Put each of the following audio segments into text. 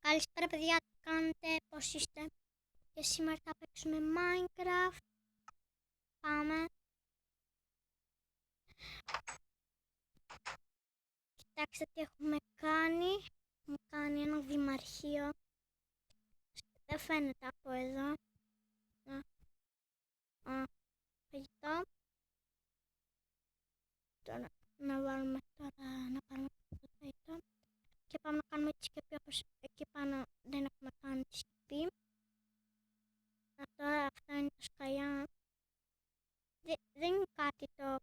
Καλησπέρα παιδιά, τι κάνετε, πώς είστε? Και σήμερα θα παίξουμε Minecraft. Πάμε. Κοιτάξτε τι έχουμε κάνει. Έχουμε κάνει ένα δημαρχείο. Δεν φαίνεται από εδώ. Φαγητό. Τώρα να βάλουμε το φαγητό. Και πάμε να κάνουμε τη σκεπή, όπως εκεί πάνω δεν έχουμε κάνει τη σκεπή. Τώρα αυτά είναι τα σκαλιά. Δεν είναι κάτι το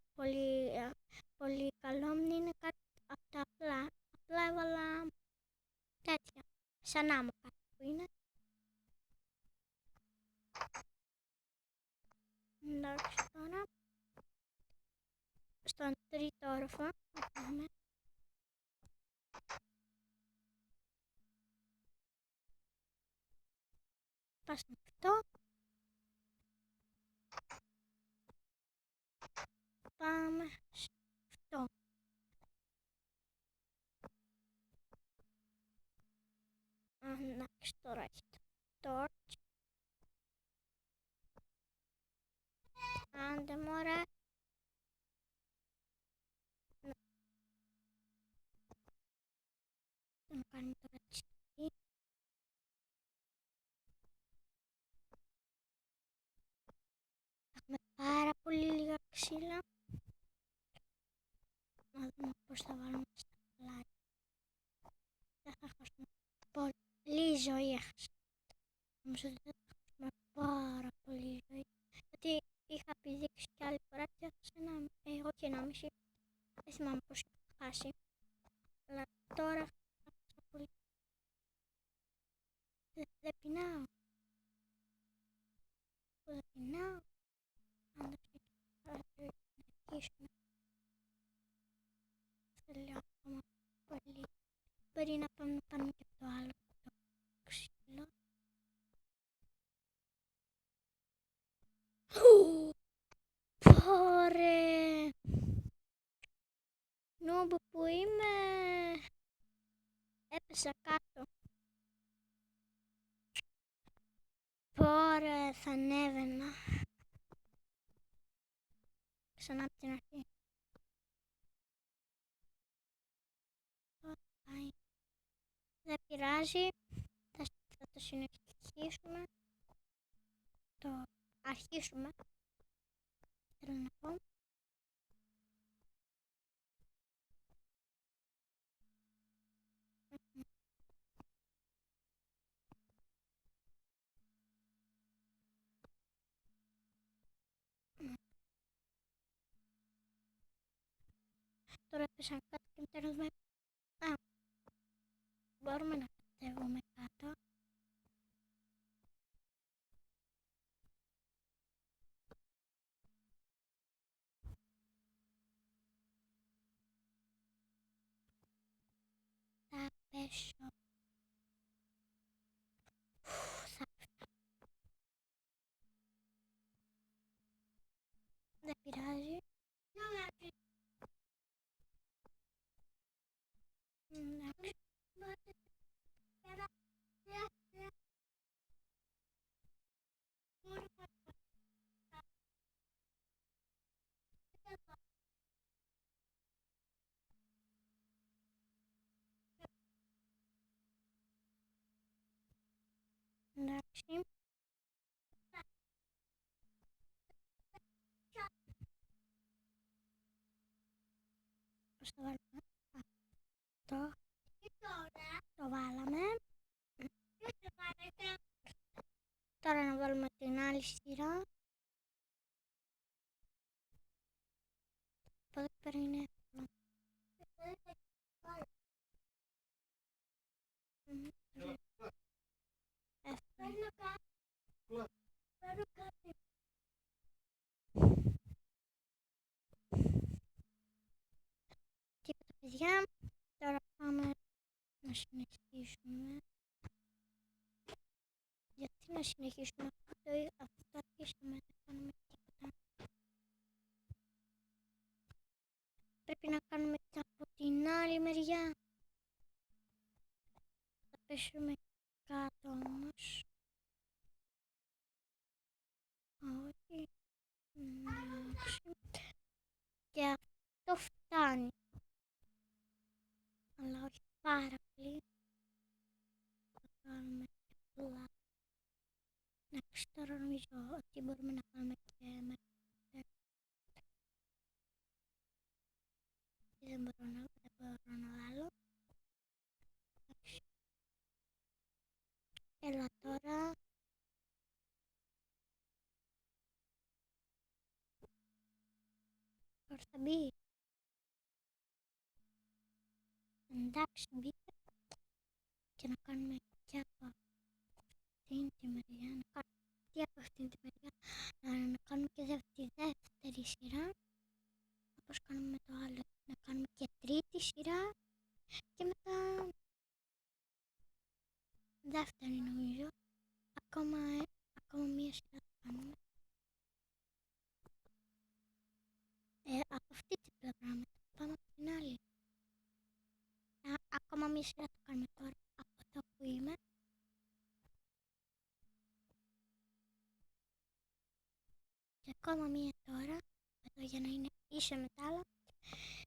πολύ καλό, είναι κάτι από τα απλά. Απλά έβαλα τέτοια, σαν άμμο κάτι που είναι. Εντάξει τώρα, στον τρίτο όροφο, να πάμε. Πάσουμε αυτό. Πάμε σε αυτό. Εντάξει τώρα έχει το torch. Άντε μωρέ. Να κάνουμε τώρα τη σκηνή. Έχουμε πάρα πολύ λίγα ξύλα. Να δούμε πώς θα βάλουμε στα πλάι. Δεν θα χάσουμε πολύ ζωή, έχασα. Νομίζω ότι δεν θα χάσουμε πάρα πολύ ζωή. Γιατί είχα επιδείξει κι άλλη φορά και έχασα όχι ένα μισή. Δεν θυμάμαι πώς είχα χάσει. Αλλά τώρα θα χάσω πολύ. Δεν πεινάω. Δεν πεινάω. Αν δεν συνεχίσουμε. Θέλω ακόμα πολύ. Μπορεί να πάμε και το άλλο, το ξύλο. Πόρε! Νόμπο που είμαι! Έπεσα κάτω. Πόρε, θα ανέβαινα. Ξανά από την αρχή. Δεν πειράζει. Θα το συνεχίσουμε. Το αρχίσουμε. Θέλω να πω. Τώρα έπεσαν κάτω και τέλος μπορούμε να κατέβουμε κάτω. Θα πέσω. Δεν πειράζει. Εντάξει. Πώς θα βάλουμε αυτό. Το βάλαμε. Τώρα να βάλουμε την άλλη σειρά. Από εδώ πέρα είναι εύκολο. Τίποτα παιδιά. Τώρα πάμε να συνεχίσουμε. Γιατί να συνεχίσουμε αυτό το αρχίσαμε, δεν κάνουμε τίποτα. Πρέπει να κάνουμε και από την άλλη μεριά. Θα πέσουμε κάτω όμως. Όχι. Εντάξει. Και αυτό φτάνει. Αλλά όχι πάρα πολύ. Θα κάνουμε και πολλά. Εντάξει, τώρα νομίζω ότι μπορούμε να κάνουμε και μερικές. Δεν μπορώ να βάλω. Εντάξει. Έλα τώρα. Τώρα θα μπει. Εντάξει, μπήκε. Και να κάνουμε και από αυτήν τη μεριά. Να κάνουμε και τη δεύτερη σειρά. Όπως κάνουμε με το άλλο. Να κάνουμε και τρίτη σειρά. Και μετά δεύτερη νομίζω. Ακόμα μία σειρά θα κάνουμε. Από αυτή την πλευρά μετά πάμε από την άλλη. Ακόμα μία σειρά θα κάνουμε τώρα από εδώ που είμαι. Και ακόμα μία τώρα. Εδώ για να είναι ίσο με τα άλλα.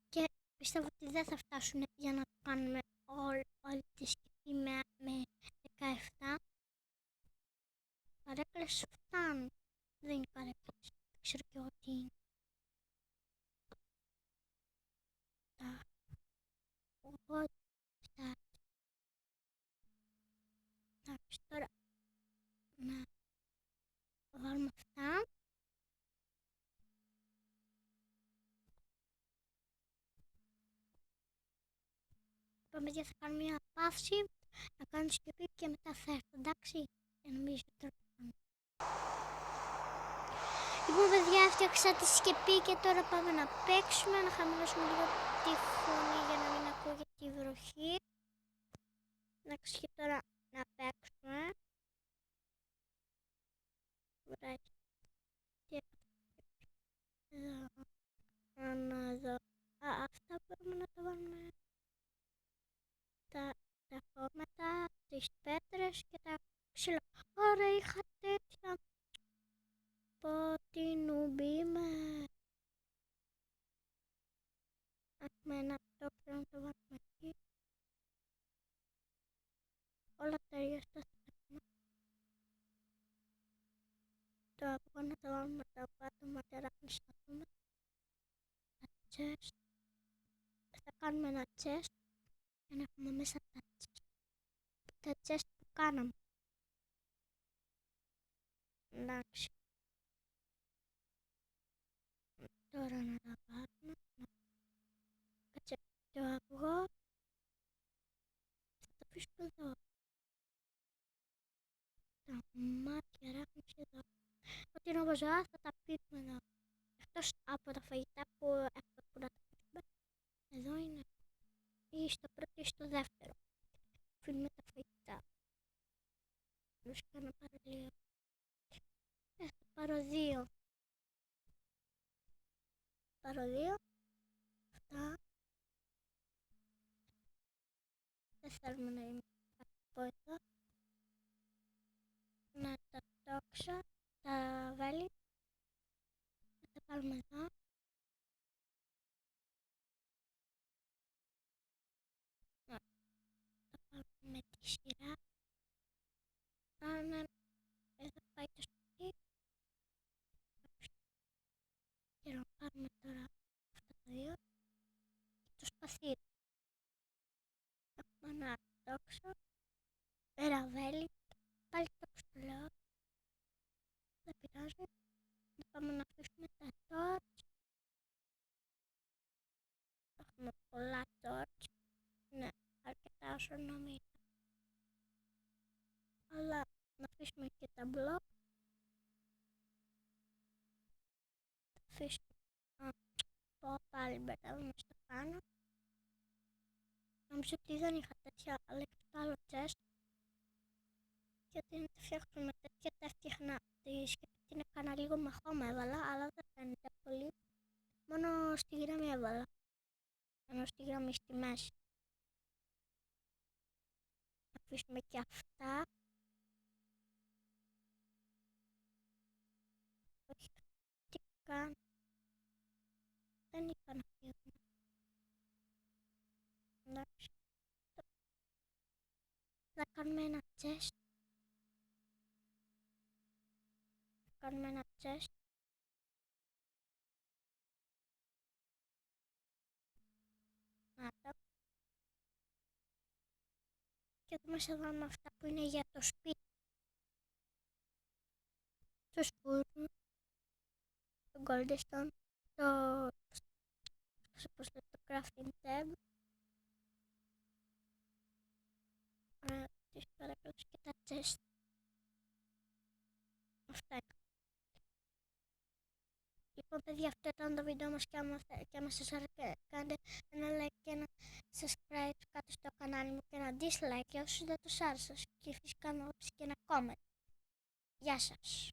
Και πιστεύω ότι δεν θα φτάσουν για να κάνουμε όλη τη σκηνή με 17. Καρέκλες φτάνουν. Δεν είναι καρέκλες. Δεν ξέρω και εγώ τι είναι. Οπότε εντάξει, τώρα να βάλουμε αυτά. Πάμε για θα κάνουμε μια παύση, να κάνω σκεπή και μετά θα έρθω, εντάξει, για να μην τώρα. Λοιπόν παιδιά, έφτιαξα τη σκεπή και τώρα πάμε να παίξουμε, να χαμηλώσουμε λίγο τη φωνή για να μην ακούγεται η βροχή. Εντάξει, και τώρα να παίξουμε. Βράκι. Εδώ. Αυτά μπορούμε να τα βάλουμε. Τα χώματα, τις πέτρες και τα ξύλα. Άρα είχα τέτοια. Πω τι νουμπ είμαι. Έχουμε ένα τόξο να το βάλουμε εκεί. Όλα τα ίδια στα στεγνά. Το αυγό να το βάλουμε τα κάτω ματεράκι να δούμε. Τα chest. Θα κάνουμε ένα chest για να έχουμε μέσα τα chest που κάναμε. Εντάξει. Τώρα να τα πάρουμε. Κάτσε το αυγό. Θα το αφήσω εδώ. Τα μάτια ράχνουμε εδώ. Ό,τι είναι ζωά θα τα πίνουμε εδώ. Εκτός από τα φαγητά που έχουμε που να τα πίνουμε. Εδώ είναι. Ή στο πρώτο ή στο δεύτερο. Αφήνουμε τα φαγητά. Βρίσκω να πάρω λίγο. Θα πάρω δύο. Πάρω δύο. Αυτά. Δεν θέλουμε να είναι από εδώ. Να τα τόξα. Τα βάλει. Θα τα πάρουμε εδώ. Να τα πάρουμε με τη σειρά. Εδώ πάει το σπίτι. Και να πάρουμε τώρα αυτά τα δύο. Και το σπαθί. Έχουμε ένα τόξο. Ένα βέλη. Πάλι τόξο το λέω. Δεν πειράζει. Να πάμε να αφήσουμε τα torch. Έχουμε πολλά torch. Ναι, αρκετά όσο νομίζω. Αλλά να αφήσουμε και τα μπλοκ. Θα αφήσουμε. Πάλι μπερδεύομαι στο πάνω. Νομίζω ότι δεν είχα τέτοια, αλλά και το άλλο chest. Γιατί να τα φτιάξουμε τέτοια, τα έφτιαχνα τη σκεπή την έκανα λίγο με χώμα έβαλα, αλλά δεν φαίνεται πολύ. Μόνο στη γραμμή έβαλα. Ενώ στη γραμμή στη μέση. αφήσουμε και αυτά. Όχι, τι κάνω. Δεν είπα να φύγουμε. Εντάξει. Να κάνουμε ένα chest. Κάνουμε ένα chest. Άρα. Και εδώ μέσα βάλουμε αυτά που είναι για το σπίτι. Το φούρνο. Το goldstone. Το crafting table. Τις παρακαλώ και τα chest. Αυτά είναι. Λοιπόν παιδιά, αυτό ήταν το βίντεο μας και άμα σας άρεσε κάντε ένα like και ένα subscribe κάτω στο κανάλι μου και ένα dislike για όσους δεν τους άρεσε και φυσικά να άφησε και ένα comment. Γεια σας.